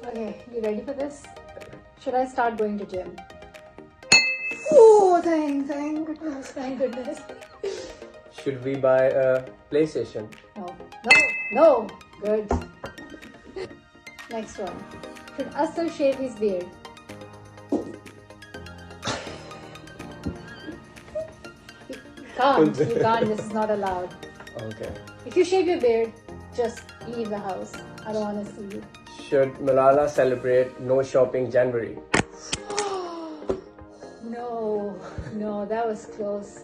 Okay, you ready for this? Should I start going to gym? Oh, thank goodness, thank goodness. Should we buy a PlayStation? No, good. Next one. Should Asal shave his beard? You can't, this is not allowed. Okay. If you shave your beard, just leave the house. I don't want to see you. Should Malala celebrate No Shopping January? No, that was close.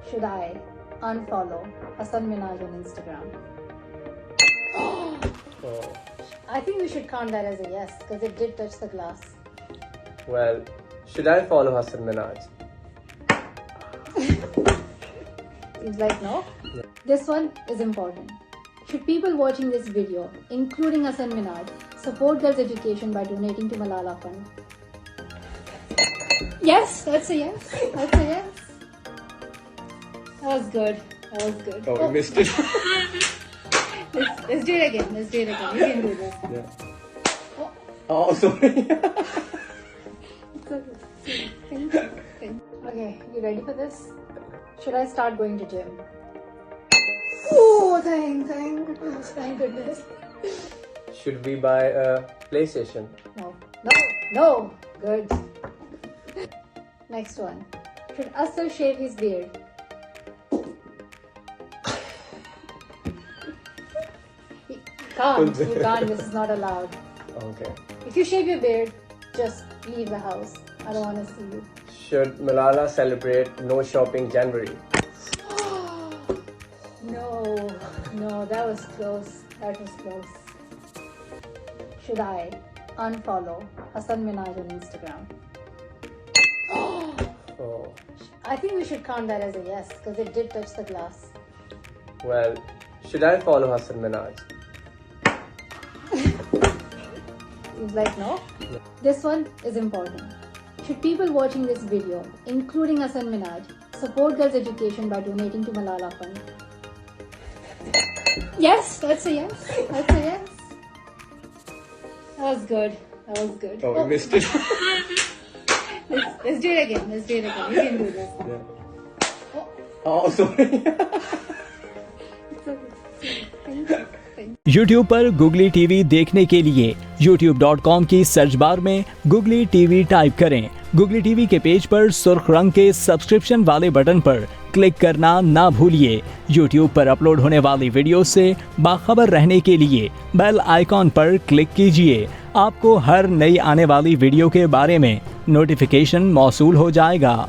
Should I unfollow Hassan Minaj on Instagram? Oh. I think we should count that as a yes, because it did touch the glass. Well, should I follow Hassan Minaj? Seems like no. Yeah. This one is important. Should people watching this video, including Hassan Minaj, support girls' education by donating to Malala Fund? Yes, that's a yes. That was good. Oh, we missed it. Let's do it again. We can do this. Yeah. Oh, sorry. Thank you. Okay, you ready for this? Should I start going to gym? Oh, thank goodness. Should we buy a PlayStation? No, good. Next one. Should Asal shave his beard? You can't, this is not allowed. Okay. If you shave your beard, just leave the house. I don't want to see you. Should Malala celebrate No Shopping January? No, that was close. Should I unfollow Hassan Minaj on Instagram? Oh. I think we should count that as a yes, because it did touch the glass. Well, should I follow Hassan Minaj? Seems like no. Yeah. This one is important. Should people watching this video, including Hassan Minaj, support girls' education by donating to Malala Fund? Yes, that's a yes. That was good. Oh, we missed it. Let's do it again. We can do this. Yeah. Oh, sorry. Thank you. YouTube पर Googly TV देखने के लिए youtube.com की search bar में Googly TV type करें। Googly TV के page पर सुर्ख रंग के सब्सक्रिप्शन वाले बटन पर क्लिक करना ना भूलिए। YouTube पर अपलोड होने वाली वीडियो से बाखबर रहने के लिए बेल आइकॉन पर क्लिक कीजिए। आपको हर नई आने वाली वीडियो के बारे में नोटिफिकेशन मौसूल हो जाएगा।